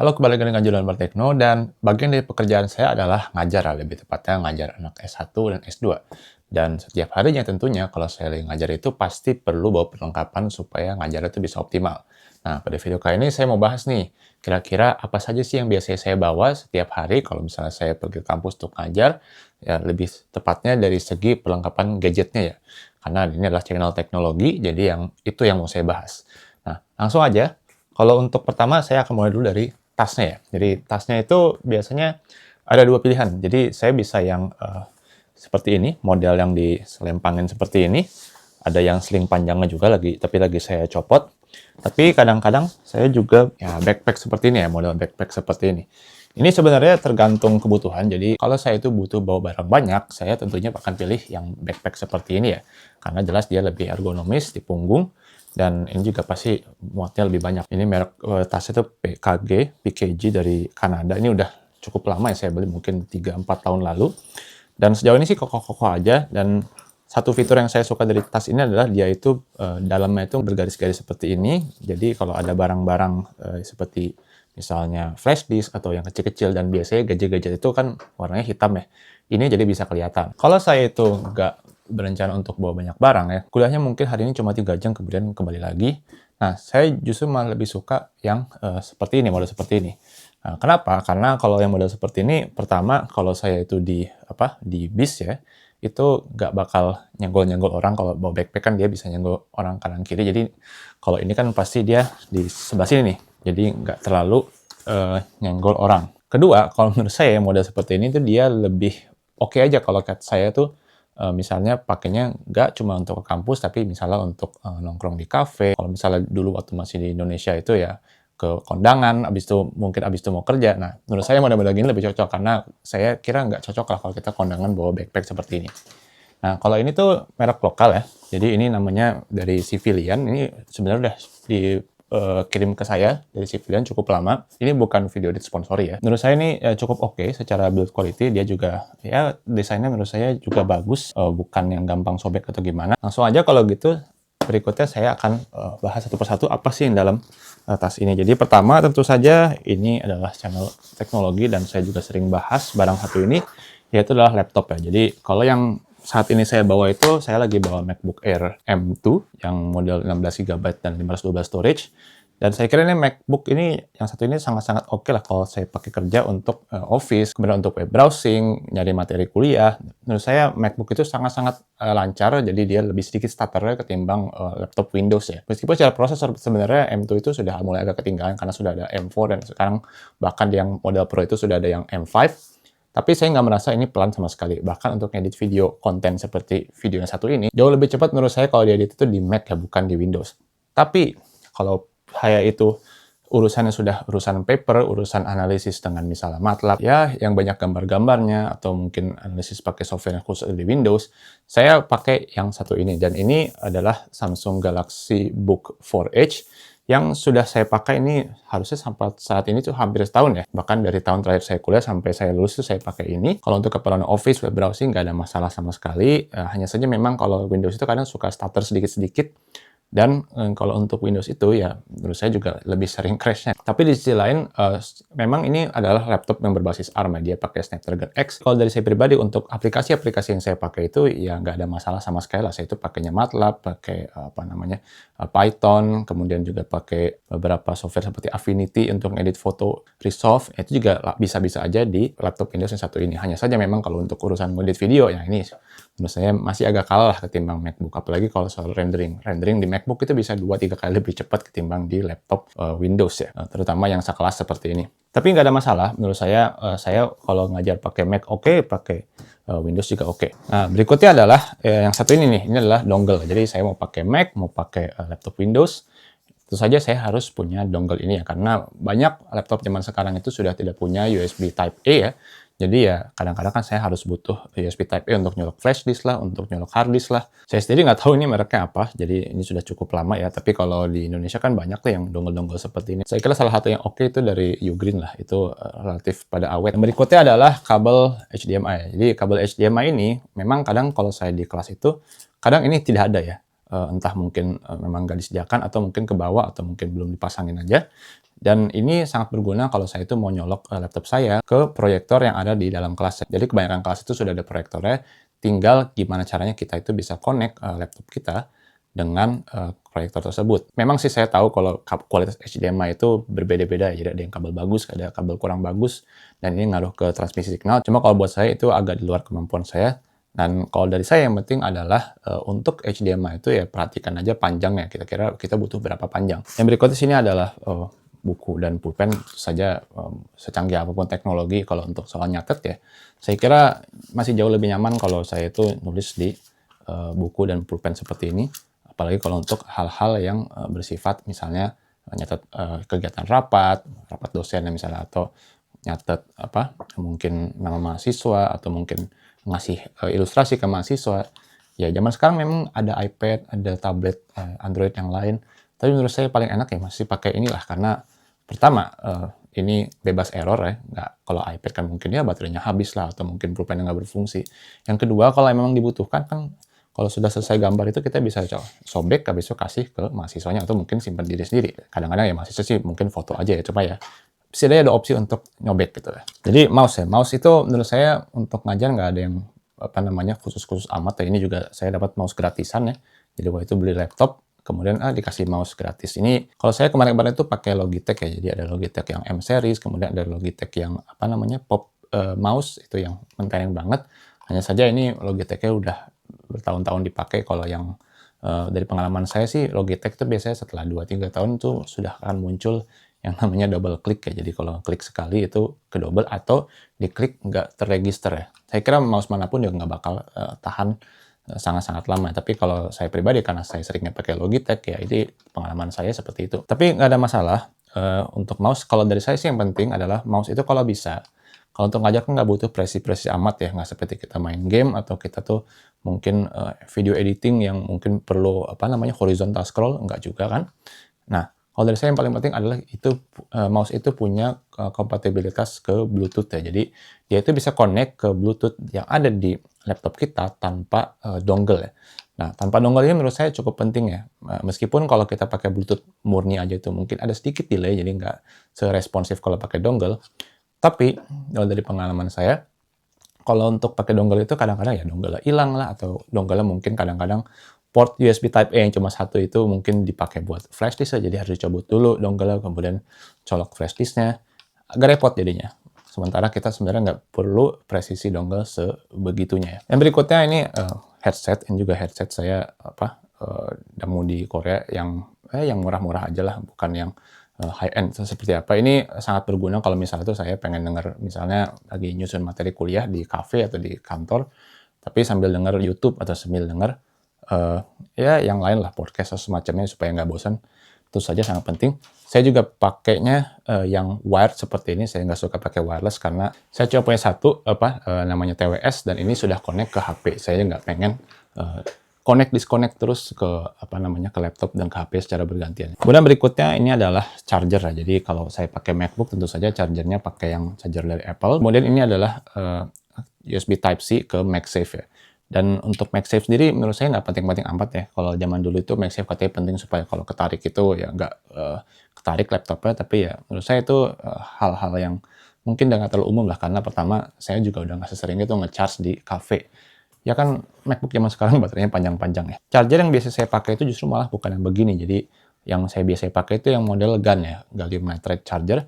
Halo, kembali lagi dengan Julian Bertekno, dan bagian dari pekerjaan saya adalah ngajar, lebih tepatnya ngajar anak S1 dan S2. Dan setiap harinya tentunya kalau saya lagi ngajar itu pasti perlu bawa perlengkapan supaya ngajar itu bisa optimal. Nah, pada video kali ini saya mau bahas nih, kira-kira apa saja sih yang biasanya saya bawa setiap hari kalau misalnya saya pergi ke kampus untuk ngajar, ya lebih tepatnya dari segi perlengkapan gadgetnya ya. Karena ini adalah channel teknologi, jadi yang mau saya bahas. Nah, langsung aja. Kalau untuk pertama, saya akan mulai dulu dari tasnya ya. Jadi tasnya itu biasanya ada dua pilihan. Jadi saya bisa yang seperti ini, model yang diselempangin seperti ini. Ada yang sling panjangnya juga tapi lagi saya copot. Tapi kadang-kadang saya juga ya backpack seperti ini ya, model backpack seperti ini. Ini sebenarnya tergantung kebutuhan. Jadi kalau saya itu butuh bawa barang banyak, saya tentunya akan pilih yang backpack seperti ini ya. Karena jelas dia lebih ergonomis di punggung, dan ini juga pasti muatnya lebih banyak. Ini merek tas itu PKG dari Kanada. Ini udah cukup lama ya, saya beli mungkin 3-4 tahun lalu. Dan sejauh ini sih kokoh-kokoh aja. Dan satu fitur yang saya suka dari tas ini adalah dia itu dalamnya itu bergaris-garis seperti ini. Jadi kalau ada barang-barang seperti misalnya flash disk atau yang kecil-kecil, dan biasanya gadget-gadget itu kan warnanya hitam ya. Ini jadi bisa kelihatan. Kalau saya itu nggak berencana untuk bawa banyak barang ya, kuliahnya mungkin hari ini cuma 3 jam, kemudian kembali lagi. Nah, saya justru malah lebih suka yang seperti ini, model seperti ini. Nah, kenapa? Karena kalau yang model seperti ini, pertama, kalau saya itu di bis ya, itu nggak bakal nyenggol-nyenggol orang. Kalau bawa backpack kan dia bisa nyenggol orang kanan kiri. Jadi kalau ini kan pasti dia di sebelah sini nih. Jadi nggak terlalu nyenggol orang. Kedua, kalau menurut saya model seperti ini tuh dia lebih oke aja kalau kata saya tuh misalnya pakainya nggak cuma untuk ke kampus, tapi misalnya untuk nongkrong di kafe. Kalau misalnya dulu waktu masih di Indonesia itu ya ke kondangan, abis itu mau kerja. Nah, menurut saya model-model gini lebih cocok, karena saya kira nggak cocok lah kalau kita kondangan bawa backpack seperti ini. Nah, kalau ini tuh merek lokal ya. Jadi ini namanya dari Civilian. Ini sebenarnya udah dikirim ke saya dari Civilian cukup lama. Ini bukan video disponsori ya. Menurut saya ini cukup oke secara build quality. Dia juga ya desainnya menurut saya juga bagus. Bukan yang gampang sobek atau gimana. Langsung aja kalau gitu, berikutnya saya akan bahas satu persatu apa sih yang dalam tas ini. Jadi pertama tentu saja ini adalah channel teknologi, dan saya juga sering bahas barang satu ini, yaitu adalah laptop ya. Jadi kalau yang saat ini saya bawa itu, saya lagi bawa MacBook Air M2 yang model 16 GB dan 512 storage. Dan saya kira ini MacBook ini, yang satu ini sangat-sangat oke lah kalau saya pakai kerja untuk office, kemudian untuk web browsing, nyari materi kuliah. Menurut saya MacBook itu sangat-sangat lancar, jadi dia lebih sedikit stutternya ketimbang laptop Windows ya. Meskipun secara prosesor sebenarnya M2 itu sudah mulai agak ketinggalan karena sudah ada M4, dan sekarang bahkan yang model Pro itu sudah ada yang M5. Tapi saya nggak merasa ini pelan sama sekali. Bahkan untuk edit video konten seperti video yang satu ini, jauh lebih cepat menurut saya kalau diedit itu di Mac ya, bukan di Windows. Tapi kalau saya itu urusannya sudah urusan paper, urusan analisis dengan misalnya MATLAB, ya yang banyak gambar-gambarnya, atau mungkin analisis pakai software yang khusus di Windows, saya pakai yang satu ini. Dan ini adalah Samsung Galaxy Book 4H, yang sudah saya pakai ini harusnya sampai saat ini tuh hampir setahun ya. Bahkan dari tahun terakhir saya kuliah sampai saya lulus tuh saya pakai ini. Kalau untuk keperluan office, web browsing nggak ada masalah sama sekali. Hanya saja memang kalau Windows itu kadang suka stutter sedikit-sedikit. Dan kalau untuk Windows itu ya menurut saya juga lebih sering crash-nya. Tapi di sisi lain, memang ini adalah laptop yang berbasis ARM ya. Dia pakai Snapdragon X. Kalau dari saya pribadi, untuk aplikasi-aplikasi yang saya pakai itu ya nggak ada masalah sama sekali lah. Saya itu pakainya MATLAB, pakai Python, kemudian juga pakai beberapa software seperti Affinity untuk edit foto, Resolve. Itu juga bisa-bisa aja di laptop Windows yang satu ini. Hanya saja memang kalau untuk urusan edit video, ya ini menurut saya masih agak kalah ketimbang MacBook. Apalagi kalau soal rendering. Rendering di MacBook itu bisa 2-3 kali lebih cepat ketimbang di laptop Windows ya. Terutama yang sekelas seperti ini. Tapi nggak ada masalah. Menurut saya kalau ngajar pakai Mac oke, pakai Windows juga oke. Nah, berikutnya adalah yang satu ini nih. Ini adalah dongle. Jadi saya mau pakai Mac, mau pakai laptop Windows, tentu saja saya harus punya dongle ini ya. Karena banyak laptop zaman sekarang itu sudah tidak punya USB Type-A ya. Jadi ya kadang-kadang kan saya harus butuh USB Type-A untuk nyolok flash disk lah, untuk nyolok hard disk lah. Saya sendiri nggak tahu ini mereknya apa, jadi ini sudah cukup lama ya. Tapi kalau di Indonesia kan banyak tuh yang dongle-dongle seperti ini. Saya kira salah satu yang oke itu dari Ugreen lah, itu relatif pada awet. Yang berikutnya adalah kabel HDMI. Jadi kabel HDMI ini memang kadang kalau saya di kelas itu, kadang ini tidak ada ya. entah mungkin memang nggak disediakan atau mungkin ke bawah atau mungkin belum dipasangin aja. Dan ini sangat berguna kalau saya itu mau nyolok laptop saya ke proyektor yang ada di dalam kelas. Jadi kebanyakan kelas itu sudah ada proyektornya, tinggal gimana caranya kita itu bisa connect laptop kita dengan proyektor tersebut. Memang sih saya tahu kalau kualitas HDMI itu berbeda-beda, jadi ada yang kabel bagus, ada kabel kurang bagus, dan ini ngaruh ke transmisi signal. Cuma kalau buat saya itu agak di luar kemampuan saya. Dan kalau dari saya yang penting adalah untuk HDMI itu ya perhatikan aja panjangnya. Kira-kira kita butuh berapa panjang. Yang berikutnya sini adalah buku dan pulpen. Tentu saja secanggih apapun teknologi kalau untuk soal nyatet ya, saya kira masih jauh lebih nyaman kalau saya itu nulis di buku dan pulpen seperti ini. Apalagi kalau untuk hal-hal yang bersifat misalnya nyatet kegiatan rapat dosen misalnya, atau nyatet mungkin nama mahasiswa atau mungkin ngasih ilustrasi ke mahasiswa. Ya zaman sekarang memang ada iPad, ada tablet Android yang lain. Tapi menurut saya paling enak ya masih pakai inilah, karena pertama ini bebas error ya. Nggak, kalau iPad kan mungkin ya baterainya habis lah atau mungkin pulpen nggak berfungsi. Yang kedua kalau memang dibutuhkan kan, kalau sudah selesai gambar itu kita bisa sobek, habis itu kasih ke mahasiswanya atau mungkin simpan diri sendiri. Kadang-kadang ya mahasiswa sih mungkin foto aja ya, coba ya. Setidaknya ada opsi untuk nyobek gitu ya. Jadi mouse itu menurut saya untuk ngajar nggak ada yang khusus-khusus amat ya. Ini juga saya dapat mouse gratisan ya. Jadi waktu itu beli laptop, kemudian dikasih mouse gratis. Ini kalau saya kemarin-kemarin itu pakai Logitech ya. Jadi ada Logitech yang M series, kemudian ada Logitech yang Pop mouse itu yang mentereng banget. Hanya saja ini Logitech-nya udah bertahun-tahun dipakai. Kalau yang dari pengalaman saya sih Logitech itu biasanya setelah 2-3 tahun itu sudah akan muncul yang namanya double click ya. Jadi kalau klik sekali itu ke double atau diklik nggak terregister ya. Saya kira mouse manapun juga nggak bakal tahan sangat-sangat lama. Tapi kalau saya pribadi karena saya seringnya pakai Logitech ya, ini pengalaman saya seperti itu. Tapi nggak ada masalah untuk mouse. Kalau dari saya sih yang penting adalah mouse itu kalau bisa. Kalau untuk ngajak kan nggak butuh presi-presi amat ya, nggak seperti kita main game atau kita tuh mungkin video editing yang mungkin perlu horizontal scroll, nggak juga kan. Nah, kalau dari saya yang paling penting adalah itu mouse itu punya kompatibilitas ke Bluetooth ya. Jadi dia itu bisa connect ke Bluetooth yang ada di laptop kita tanpa dongle ya. Nah, tanpa dongle ini menurut saya cukup penting ya. Meskipun kalau kita pakai Bluetooth murni aja itu mungkin ada sedikit delay, jadi nggak seresponsif kalau pakai dongle. Tapi kalau dari pengalaman saya, kalau untuk pakai dongle itu kadang-kadang ya dongle hilang lah, atau dongle mungkin kadang-kadang port USB Type A yang cuma satu itu mungkin dipakai buat flash disk, jadi harus dicabut dulu dongle, kemudian colok flash disknya. Agak repot jadinya. Sementara kita sebenarnya nggak perlu presisi dongle sebegitunya ya. Yang berikutnya ini headset. Ini juga headset saya damu di Korea yang murah-murah aja lah, bukan yang high end seperti apa. Ini sangat berguna kalau misalnya tuh saya pengen denger, misalnya lagi nyusun materi kuliah di cafe atau di kantor, tapi sambil denger YouTube atau sambil denger ya yang lain lah, podcast atau semacamnya supaya nggak bosan. Itu saja sangat penting. Saya juga pakainya yang wired seperti ini. Saya nggak suka pakai wireless karena saya cuma punya satu namanya TWS, dan ini sudah connect ke HP. Saya nggak pengen connect disconnect terus ke ke laptop dan ke HP secara bergantian. Kemudian berikutnya ini adalah charger lah. Jadi kalau saya pakai MacBook tentu saja chargernya pakai yang charger dari Apple. Kemudian ini adalah USB Type-C ke MagSafe ya. Dan untuk MagSafe sendiri menurut saya nggak penting-penting amat ya. Kalau zaman dulu itu MagSafe katanya penting supaya kalau ketarik itu ya nggak ketarik laptopnya. Tapi ya menurut saya itu hal-hal yang mungkin nggak terlalu umum lah. Karena pertama saya juga udah nggak sesering itu nge-charge di cafe. Ya kan MacBook zaman sekarang baterainya panjang-panjang ya. Charger yang biasa saya pakai itu justru malah bukan yang begini. Jadi yang saya biasa pakai itu yang model GaN ya, gallium nitride charger.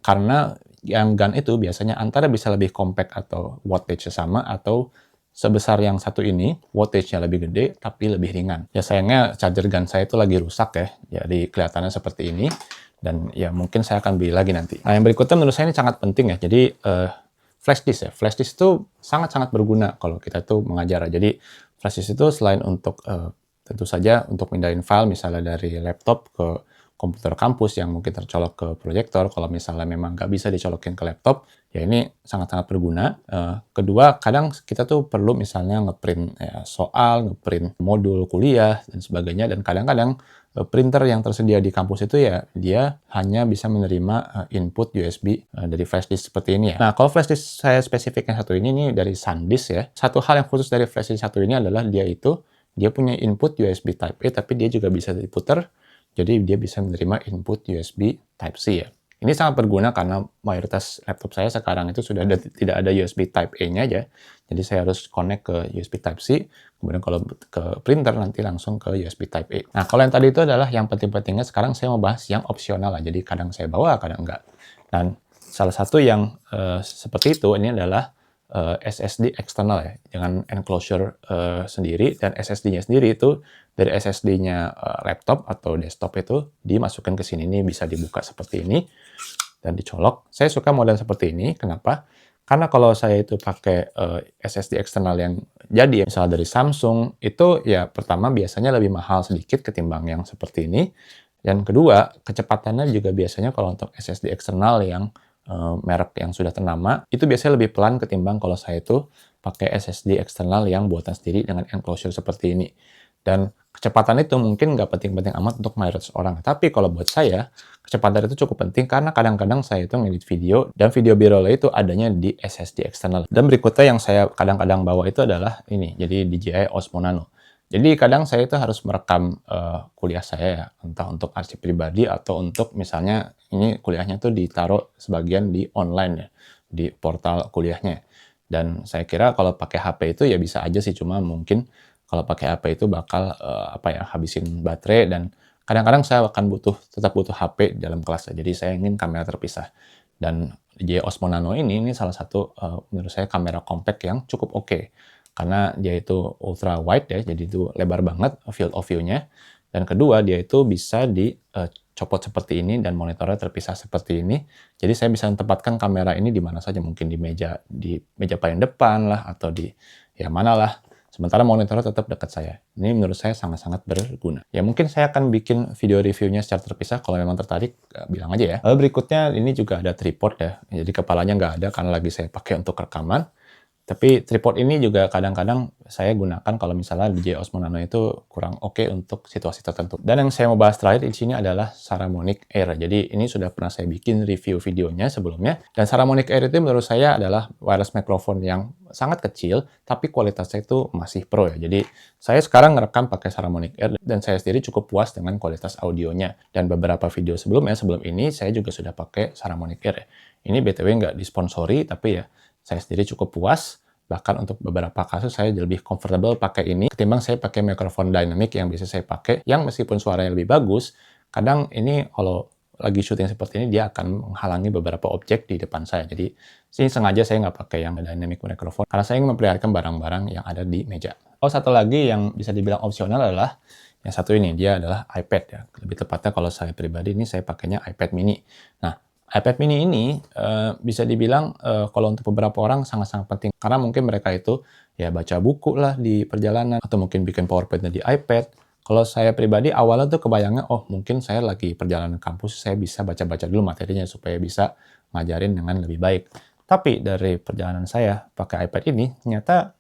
Karena yang GaN itu biasanya antara bisa lebih compact atau wattage sama, atau sebesar yang satu ini, wattage-nya lebih gede tapi lebih ringan. Ya sayangnya charger GaN saya itu lagi rusak ya, jadi kelihatannya seperti ini. Dan ya mungkin saya akan beli lagi nanti. Nah yang berikutnya menurut saya ini sangat penting ya. Jadi flash disk ya. Flash disk itu sangat-sangat berguna kalau kita tuh mengajar. Jadi flash disk itu selain untuk tentu saja untuk pindahin file misalnya dari laptop ke komputer kampus yang mungkin tercolok ke proyektor, kalau misalnya memang nggak bisa dicolokin ke laptop, ya ini sangat-sangat berguna. Kedua, kadang kita tuh perlu misalnya ngeprint ya, soal, ngeprint modul kuliah, dan sebagainya, dan kadang-kadang printer yang tersedia di kampus itu ya dia hanya bisa menerima input USB dari flash disk seperti ini ya. Nah, kalau flash disk saya spesifiknya satu ini dari SanDisk ya. Satu hal yang khusus dari flash disk satu ini adalah dia itu dia punya input USB Type A, tapi dia juga bisa diputar, jadi dia bisa menerima input USB Type-C ya. Ini sangat berguna karena mayoritas laptop saya sekarang itu sudah tidak ada USB Type A-nya aja. Jadi saya harus connect ke USB Type-C, kemudian kalau ke printer nanti langsung ke USB Type A. Nah, kalau yang tadi itu adalah yang penting-pentingnya, sekarang saya mau bahas yang opsional lah. Jadi kadang saya bawa, kadang enggak. Dan salah satu yang seperti itu, ini adalah SSD eksternal ya, dengan enclosure sendiri, dan SSD-nya sendiri itu dari SSD-nya laptop atau desktop itu dimasukkan ke sini. Ini bisa dibuka seperti ini dan dicolok. Saya suka model seperti ini. Kenapa? Karena kalau saya itu pakai SSD eksternal yang jadi, misalnya dari Samsung, itu ya pertama biasanya lebih mahal sedikit ketimbang yang seperti ini. Dan kedua, kecepatannya juga biasanya kalau untuk SSD eksternal yang merek yang sudah ternama, itu biasanya lebih pelan ketimbang kalau saya itu pakai SSD eksternal yang buatan sendiri dengan enclosure seperti ini. Dan kecepatan itu mungkin nggak penting-penting amat untuk mayoritas orang. Tapi kalau buat saya, kecepatan itu cukup penting karena kadang-kadang saya itu ngedit video, dan video B-roll itu adanya di SSD eksternal. Dan berikutnya yang saya kadang-kadang bawa itu adalah ini, jadi DJI Osmo Nano. Jadi kadang saya itu harus merekam kuliah saya ya, entah untuk arsip pribadi atau untuk misalnya ini kuliahnya tuh ditaruh sebagian di online ya, di portal kuliahnya. Dan saya kira kalau pakai HP itu ya bisa aja sih, cuma mungkin kalau pakai HP itu bakal habisin baterai, dan kadang-kadang saya akan tetap butuh HP dalam kelas ya. Jadi saya ingin kamera terpisah. Dan DJI Osmo Nano ini salah satu menurut saya kamera compact yang cukup oke. Karena dia itu ultra wide ya, jadi itu lebar banget field of view-nya. Dan kedua, dia itu bisa dicopot seperti ini dan monitornya terpisah seperti ini. Jadi saya bisa tempatkan kamera ini di mana saja, mungkin di meja paling depan lah, atau di ya mana lah. Sementara monitornya tetap dekat saya. Ini menurut saya sangat-sangat berguna. Ya mungkin saya akan bikin video reviewnya secara terpisah, kalau memang tertarik bilang aja ya. Lalu berikutnya ini juga ada tripod ya. Jadi kepalanya nggak ada karena lagi saya pakai untuk rekaman. Tapi tripod ini juga kadang-kadang saya gunakan kalau misalnya DJI Osmo Nano itu kurang oke untuk situasi tertentu. Dan yang saya mau bahas terakhir di sini adalah Saramonic Air. Jadi ini sudah pernah saya bikin review videonya sebelumnya. Dan Saramonic Air itu menurut saya adalah wireless microphone yang sangat kecil, tapi kualitasnya itu masih pro ya. Jadi saya sekarang ngerekam pakai Saramonic Air, dan saya sendiri cukup puas dengan kualitas audionya. Dan beberapa video sebelum ini saya juga sudah pakai Saramonic Air ya. Ini BTW nggak disponsori, tapi ya saya sendiri cukup puas. Bahkan untuk beberapa kasus saya lebih comfortable pakai ini ketimbang saya pakai mikrofon dynamic yang biasa saya pakai, yang meskipun suaranya lebih bagus, kadang ini kalau lagi syuting seperti ini dia akan menghalangi beberapa objek di depan saya. Jadi sini sengaja saya nggak pakai yang dynamic microphone karena saya ingin memperlihatkan barang-barang yang ada di meja. Oh, satu lagi yang bisa dibilang opsional adalah yang satu ini, dia adalah iPad ya. Lebih tepatnya kalau saya pribadi ini saya pakainya iPad mini. Nah, iPad mini ini bisa dibilang kalau untuk beberapa orang sangat-sangat penting. Karena mungkin mereka itu ya baca buku lah di perjalanan, atau mungkin bikin PowerPoint di iPad. Kalau saya pribadi awalnya tuh kebayangnya, oh mungkin saya lagi perjalanan kampus, saya bisa baca-baca dulu materinya supaya bisa ngajarin dengan lebih baik. Tapi dari perjalanan saya pakai iPad ini, ternyata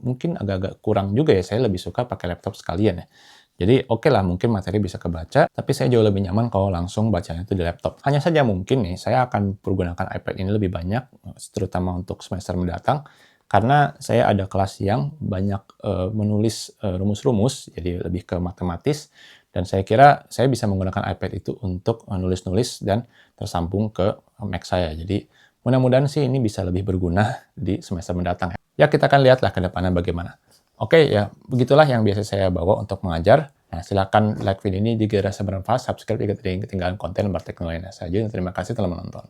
mungkin agak-agak kurang juga ya. Saya lebih suka pakai laptop sekalian ya. Jadi oke lah, mungkin materi bisa kebaca, tapi saya jauh lebih nyaman kalau langsung bacanya itu di laptop. Hanya saja mungkin nih, saya akan pergunakan iPad ini lebih banyak, terutama untuk semester mendatang, karena saya ada kelas yang banyak menulis rumus-rumus, jadi lebih ke matematis, dan saya kira saya bisa menggunakan iPad itu untuk nulis-nulis dan tersambung ke Mac saya. Jadi mudah-mudahan sih ini bisa lebih berguna di semester mendatang. Ya kita akan lihatlah ke depannya bagaimana. Oke, ya begitulah yang biasa saya bawa untuk mengajar. Nah, silakan like video ini jika dirasa bermanfaat, subscribe jika tidak ingin ketinggalan konten berteknologi lainnya saja. Terima kasih telah menonton.